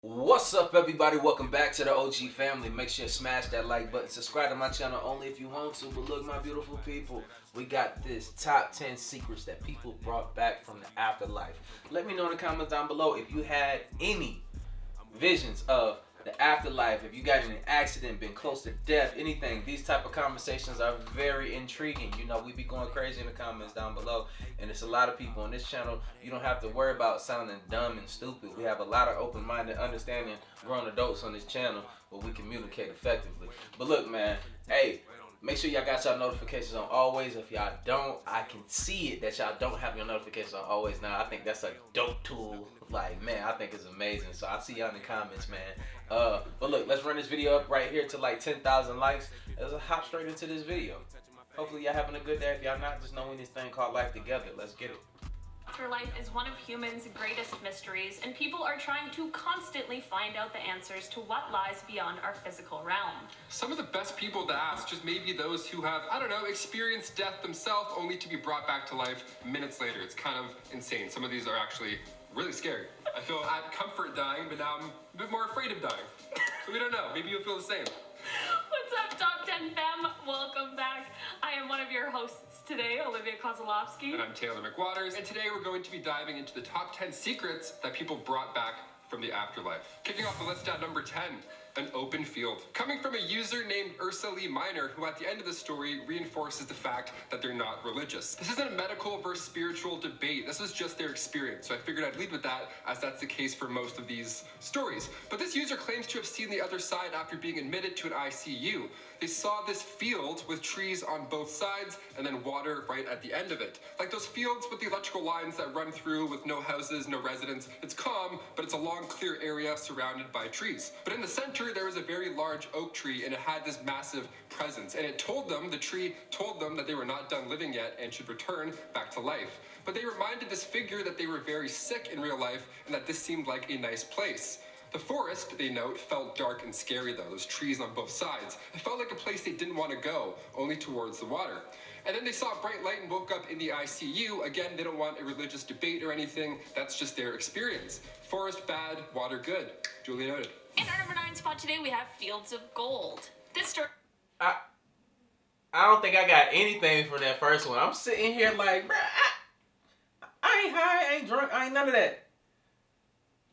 What's up, everybody? Welcome back to the OG family. Make sure you smash that like button. Subscribe to my channel only if you want to. But look, my beautiful people, we got this top 10 secrets that people brought back from the afterlife. Let me know in the comments down below if you had any visions of the afterlife, if you got in an accident, been close to death, anything. These type of conversations are very intriguing. You know, we be going crazy in the comments down below, and it's a lot of people on this channel. You don't have to worry about sounding dumb and stupid. We have a lot of open-minded, understanding grown adults on this channel where we communicate effectively. But look, man, hey, make sure y'all got y'all notifications on always. If y'all don't, I can see it that y'all don't have your notifications on always now. I think that's a dope tool. Like, man, I think it's amazing. So I'll see y'all in the comments, man. But look, let's run this video up right here to like 10,000 likes. Let's hop straight into this video. Hopefully y'all having a good day. If y'all not, just know we in this thing called life together. Let's get it. Afterlife is one of humans' greatest mysteries, and people are trying to constantly find out the answers to what lies beyond our physical realm. Some of the best people to ask just maybe those who have, I don't know, experienced death themselves only to be brought back to life minutes later. It's kind of insane. Some of these are actually really scary. I feel at comfort dying, but now I'm a bit more afraid of dying. So we don't know. Maybe you'll feel the same. What's up, Top 10 fam? Welcome back. I am one of your hosts today, Olivia Kozlowski. And I'm Taylor McWaters, and today we're going to be diving into the top 10 secrets that people brought back from the afterlife. Kicking off the list at number 10, an open field. Coming from a user named Ursa Lee Minor, who at the end of the story reinforces the fact that they're not religious. This isn't a medical versus spiritual debate. This is just their experience. So I figured I'd lead with that, as that's the case for most of these stories. But this user claims to have seen the other side after being admitted to an ICU. They saw this field with trees on both sides and then water right at the end of it. Like those fields with the electrical lines that run through with no houses, no residents. It's calm, but it's a long, clear area surrounded by trees. But in the center, there was a very large oak tree, and it had this massive presence. And it told them, the tree told them, that they were not done living yet and should return back to life. But they reminded this figure that they were very sick in real life and that this seemed like a nice place. The forest, they note, felt dark and scary though, those trees on both sides. It felt like a place they didn't want to go, only towards the water. And then they saw a bright light and woke up in the ICU. Again, they don't want a religious debate or anything, that's just their experience. Forest bad, water good. Duly noted. In our number 9 spot today, we have Fields of Gold. This story... I don't think I got anything from that first one. I'm sitting here like, bruh, I ain't high, I ain't drunk, I ain't none of that.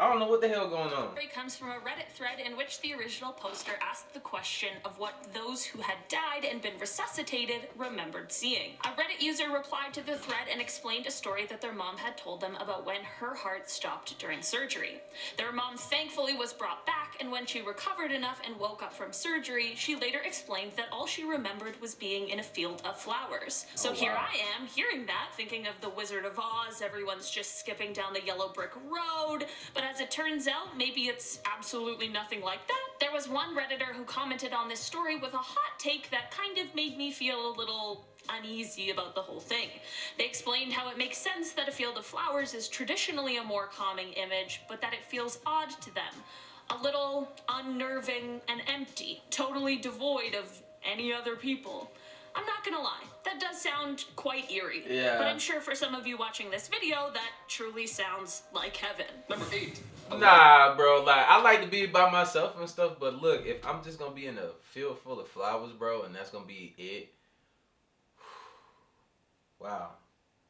I don't know what the hell going on. It comes from a Reddit thread in which the original poster asked the question of what those who had died and been resuscitated remembered seeing. A Reddit user replied to the thread and explained a story that their mom had told them about when her heart stopped during surgery. Their mom thankfully was brought back, and when she recovered enough and woke up from surgery, she later explained that all she remembered was being in a field of flowers. So here I am, hearing that, thinking of the Wizard of Oz, everyone's just skipping down the yellow brick road, but as it turns out, maybe it's absolutely nothing like that. There was one Redditor who commented on this story with a hot take that kind of made me feel a little uneasy about the whole thing. They explained how it makes sense that a field of flowers is traditionally a more calming image, but that it feels odd to them. A little unnerving and empty, totally devoid of any other people. I'm not gonna lie, that does sound quite eerie. Yeah. But I'm sure for some of you watching this video, that truly sounds like heaven. Number 8. Nah, bro, like, I like to be by myself and stuff, but look, if I'm just gonna be in a field full of flowers, bro, and that's gonna be it, wow,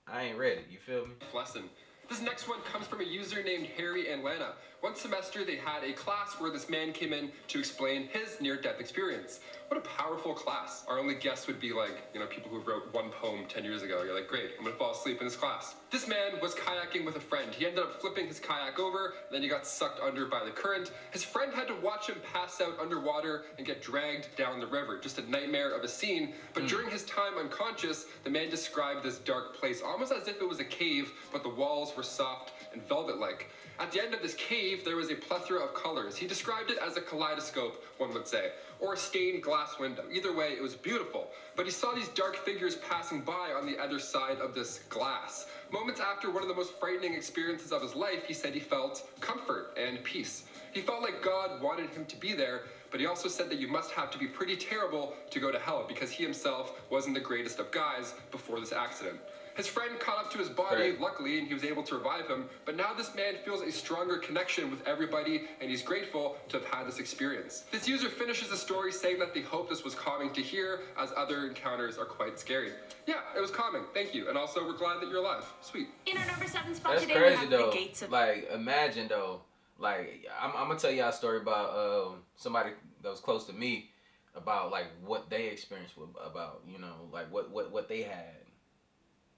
I ain't ready, you feel me? Lesson. This next one comes from a user named Harry and Lana. One semester they had a class where this man came in to explain his near-death experience. What a powerful class. Our only guess would be like, you know, people who wrote one poem 10 years ago. You're like, great, I'm gonna fall asleep in this class. This man was kayaking with a friend. He ended up flipping his kayak over, and then he got sucked under by the current. His friend had to watch him pass out underwater and get dragged down the river. Just a nightmare of a scene. But during his time unconscious, the man described this dark place almost as if it was a cave, but the walls were soft and velvet-like. At the end of this cave, there was a plethora of colors. He described it as a kaleidoscope, one would say, or a stained glass window. Either way, it was beautiful. But he saw these dark figures passing by on the other side of this glass. Moments after one of the most frightening experiences of his life, he said he felt comfort and peace. He felt like God wanted him to be there, but he also said that you must have to be pretty terrible to go to hell, because he himself wasn't the greatest of guys before this accident. His friend caught up to his body, luckily, and he was able to revive him. But now this man feels a stronger connection with everybody, and he's grateful to have had this experience. This user finishes the story saying that they hope this was calming to hear, as other encounters are quite scary. Yeah, it was calming. Thank you. And also, we're glad that you're alive. Sweet. In our number 7 spot That's today, crazy, we have though. the gates of... Like, imagine, though. Like, I'm gonna tell y'all a story about somebody that was close to me about, like, what they experienced with, about, you know, like, what they had.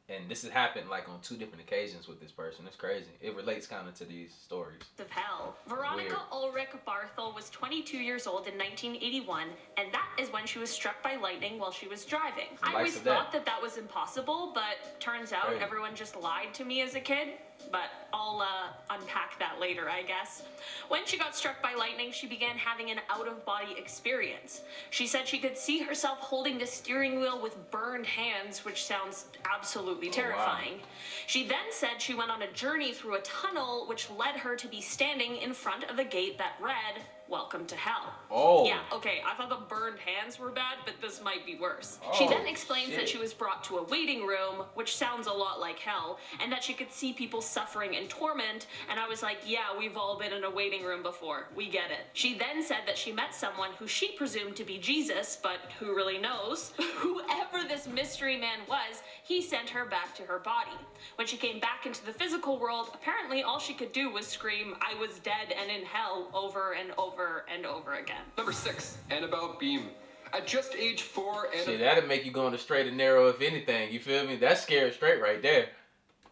And this has happened, like, on 2 different occasions with this person. It's crazy. It relates kind of to these stories. Of hell. Veronica Ulrich Barthel was 22 years old in 1981, and that is when she was struck by lightning while she was driving. I always thought that was impossible, but turns out everyone just lied to me as a kid. But I'll unpack that later, I guess. When she got struck by lightning, she began having an out-of-body experience. She said she could see herself holding the steering wheel with burned hands, which sounds absolutely terrifying. Wow. She then said she went on a journey through a tunnel, which led her to be standing in front of a gate that read, "Welcome to hell." Oh. Yeah, okay, I thought the burned hands were bad, but this might be worse. She then explains that she was brought to a waiting room, which sounds a lot like hell, and that she could see people suffering in torment, and I was like, yeah, we've all been in a waiting room before. We get it. She then said that she met someone who she presumed to be Jesus, but who really knows? Whoever this mystery man was, he sent her back to her body. When she came back into the physical world, apparently all she could do was scream, "I was dead and in hell," over and over and over again. Number 6, Annabelle Beam. At just age 4, Annabelle... that'd make you go on the straight and narrow, if anything. You feel me? That's scared straight right there.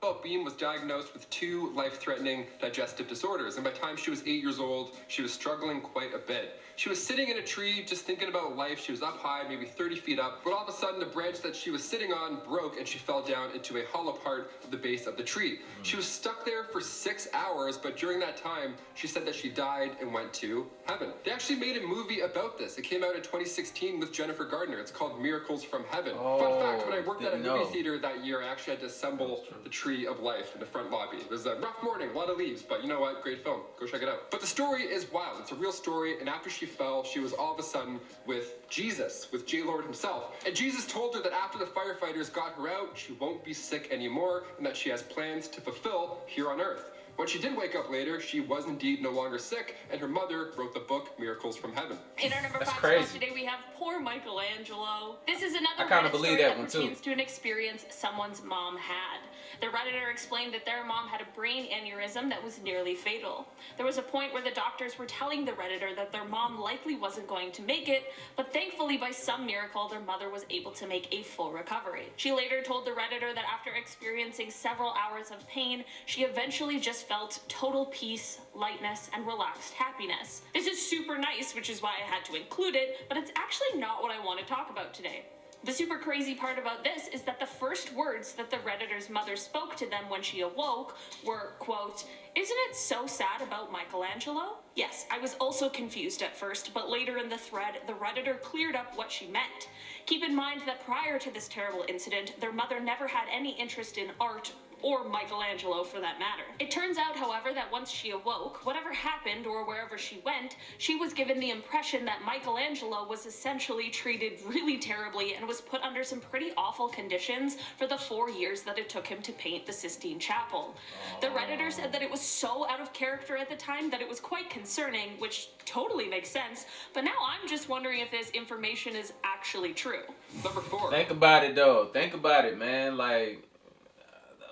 Annabelle Beam was diagnosed with 2 life-threatening digestive disorders, and by the time she was 8 years old, she was struggling quite a bit. She was sitting in a tree, just thinking about life. She was up high, maybe 30 feet up, but all of a sudden, the branch that she was sitting on broke, and she fell down into a hollow part of the base of the tree. She was stuck there for 6 hours, but during that time, she said that she died and went to heaven. They actually made a movie about this. It came out in 2016 with Jennifer Gardner. It's called Miracles from Heaven. Fun fact, when I worked at a movie theater that year, I actually had to assemble the tree of life in the front lobby. It was a rough morning, a lot of leaves, but you know what? Great film. Go check it out. But the story is wild. It's a real story, and after she fell, she was all of a sudden with Jesus, with J-Lord himself. And Jesus told her that after the firefighters got her out, she won't be sick anymore, and that she has plans to fulfill here on Earth. When she did wake up later, she was indeed no longer sick, and her mother wrote the book Miracles from Heaven. In our number 5 spot today, we have poor Michelangelo. This is another Reddit story that pertains to an experience someone's mom had. The Redditor explained that their mom had a brain aneurysm that was nearly fatal. There was a point where the doctors were telling the Redditor that their mom likely wasn't going to make it, but thankfully by some miracle, their mother was able to make a full recovery. She later told the Redditor that after experiencing several hours of pain, she eventually just felt total peace, lightness, and relaxed happiness. This is super nice, which is why I had to include it, but it's actually not what I want to talk about today. The super crazy part about this is that the first words that the Redditor's mother spoke to them when she awoke were, quote, "Isn't it so sad about Michelangelo?" Yes, I was also confused at first, but later in the thread, the Redditor cleared up what she meant. Keep in mind that prior to this terrible incident, their mother never had any interest in art or Michelangelo for that matter. It turns out, however, that once she awoke, whatever happened or wherever she went, she was given the impression that Michelangelo was essentially treated really terribly and was put under some pretty awful conditions for the 4 years that it took him to paint the Sistine Chapel. The Redditor said that it was so out of character at the time that it was quite concerning, which totally makes sense, but now I'm just wondering if this information is actually true. Number 4. Think about it, though. Think about it, man. Like,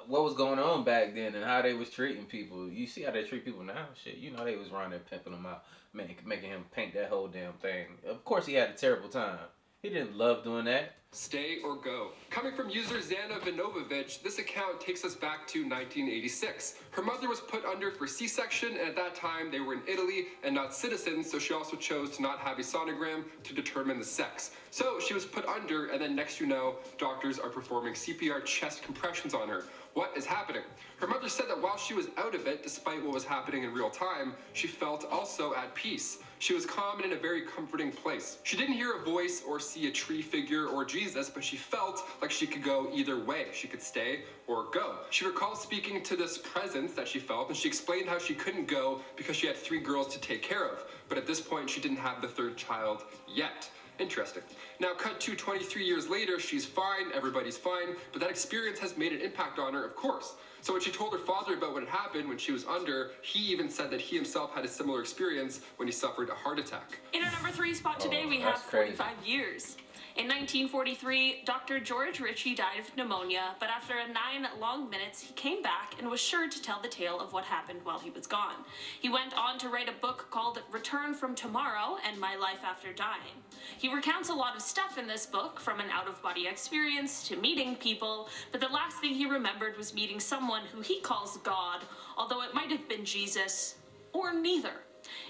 what was going on back then and how they was treating people. You see how they treat people now? Shit, you know they was running there pimping them out, making him paint that whole damn thing. Of course he had a terrible time. He didn't love doing that. Stay or go. Coming from user Zana Vinovovich, this account takes us back to 1986. Her mother was put under for C-section, and at that time they were in Italy and not citizens, so she also chose to not have a sonogram to determine the sex. So she was put under, and then next you know, doctors are performing CPR chest compressions on her. What is happening? Her mother said that while she was out of it, despite what was happening in real time, she felt also at peace. She was calm and in a very comforting place. She didn't hear a voice or see a tree figure or Jesus, but she felt like she could go either way. She could stay or go. She recalls speaking to this presence that she felt, and she explained how she couldn't go because she had 3 girls to take care of. But at this point, she didn't have the 3rd child yet. Interesting. Now, cut to 23 years later, she's fine, everybody's fine, but that experience has made an impact on her, of course. So when she told her father about what had happened when she was under, he even said that he himself had a similar experience when he suffered a heart attack. In our number 3 spot today, we have 45 years. In 1943, Dr. George Ritchie died of pneumonia, but after 9 long minutes, he came back and was sure to tell the tale of what happened while he was gone. He went on to write a book called Return from Tomorrow and My Life After Dying. He recounts a lot of stuff in this book, from an out-of-body experience to meeting people, but the last thing he remembered was meeting someone who he calls God, although it might have been Jesus, or neither.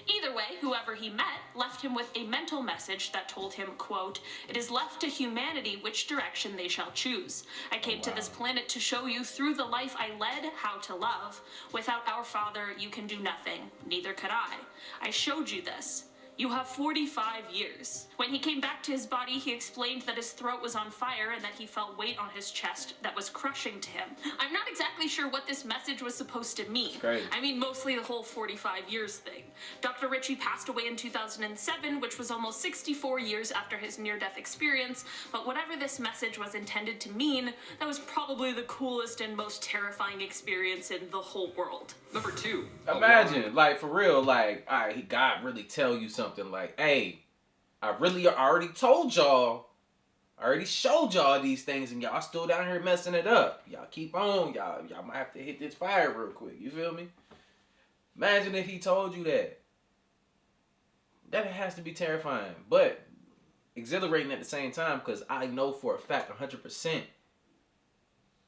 Either way, whoever he met left him with a mental message that told him, quote, "It is left to humanity which direction they shall choose. I came to this planet to show you through the life I led how to love. Without our Father, you can do nothing. Neither could I. I showed you this. You have 45 years. When he came back to his body, he explained that his throat was on fire and that he felt weight on his chest that was crushing to him. I'm not exactly sure what this message was supposed to mean. I mean, mostly the whole 45 years thing. Dr. Ritchie passed away in 2007, which was almost 64 years after his near-death experience, but whatever this message was intended to mean, that was probably the coolest and most terrifying experience in the whole world. Number 2. Imagine, like, for real, like, all right, God really tell you something like, hey, I already told y'all, I already showed y'all these things, and y'all still down here messing it up. Y'all keep on, y'all might have to hit this fire real quick, you feel me? Imagine if he told you that. That has to be terrifying, but exhilarating at the same time, because I know for a fact, 100%,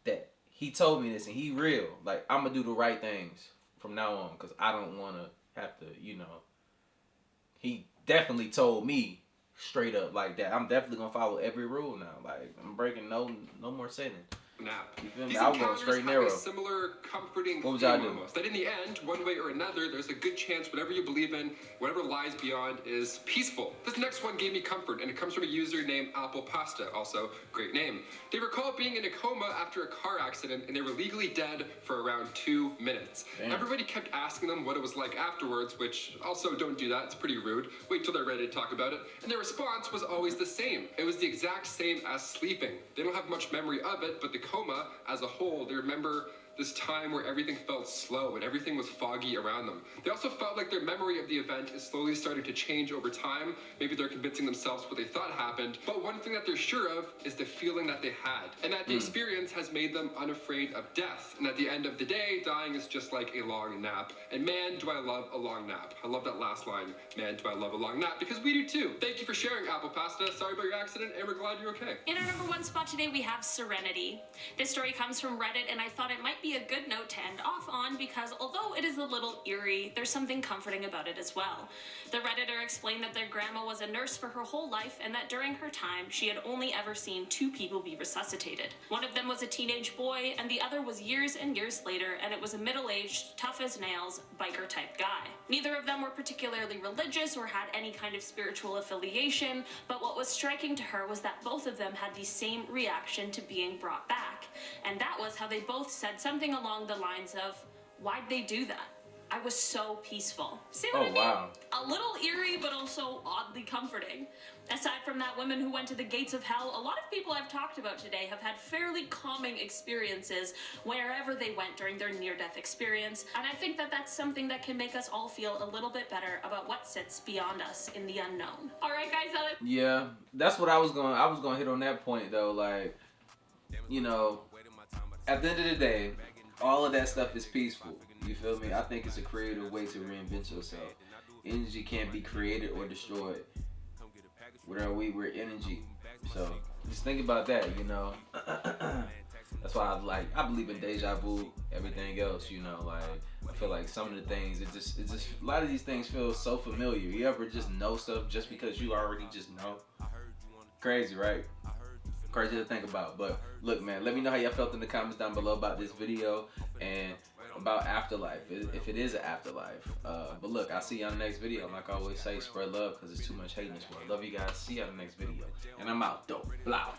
that he told me this, and he real. Like, I'm going to do the right things from now on, because I don't want to have to, you know. He definitely told me straight up like that. I'm definitely going to follow every rule now. Like, I'm breaking no more sinning. Nap. You feel me? These I was going encounters straight have narrow. a similar comforting What would theme y'all do? almost. That in the end, one way or another, there's a good chance whatever you believe in, whatever lies beyond, is peaceful. This next one gave me comfort, and it comes from a user named Apple Pasta, also great name. They recall being in a coma after a car accident, and they were legally dead for around 2 minutes. Damn. Everybody kept asking them what it was like afterwards, which also don't do that, it's pretty rude. Wait till they're ready to talk about it. And their response was always the same. It was the exact same as sleeping. They don't have much memory of it, but the coma as a whole, they remember this time where everything felt slow and everything was foggy around them. They also felt like their memory of the event is slowly starting to change over time. Maybe they're convincing themselves what they thought happened, but one thing that they're sure of is the feeling that they had, and that the experience has made them unafraid of death. And at the end of the day, dying is just like a long nap. And man, do I love a long nap. I love that last line, man, do I love a long nap, because we do too. Thank you for sharing, Apple Pasta. Sorry about your accident, and we're glad you're okay. In our number 1 spot today, we have Serenity. This story comes from Reddit, and I thought it might be a good note to end off on because although it is a little eerie, there's something comforting about it as well. The Redditor explained that their grandma was a nurse for her whole life and that during her time, she had only ever seen 2 people be resuscitated. One of them was a teenage boy, and the other was years and years later, and it was a middle-aged, tough-as-nails, biker-type guy. Neither of them were particularly religious or had any kind of spiritual affiliation, but what was striking to her was that both of them had the same reaction to being brought back, and that was how they both said something along the lines of, "Why'd they do that? I was so peaceful." See what I mean? Wow. A little eerie, but also oddly comforting. Aside from that women who went to the gates of hell, a lot of people I've talked about today have had fairly calming experiences wherever they went during their near-death experience, and I think that that's something that can make us all feel a little bit better about what sits beyond us in the unknown. All right, guys, Yeah, that's what I was going to hit on that point, though. Like, you know, at the end of the day, all of that stuff is peaceful. You feel me? I think it's a creative way to reinvent yourself. Energy can't be created or destroyed. We're energy. So just think about that, you know. That's why I believe in deja vu, everything else, you know. Like, I feel like some of the things, it just a lot of these things feel so familiar. You ever just know stuff just because you already just know? Crazy, right? Crazy to think about. But look, man, let me know how y'all felt in the comments down below about this video and about afterlife, if it is an afterlife. But look, I'll see you on the next video. Like I always say, spread love because there's too much hate in this world. Love you guys. See you on the next video. And I'm out, though. Blah.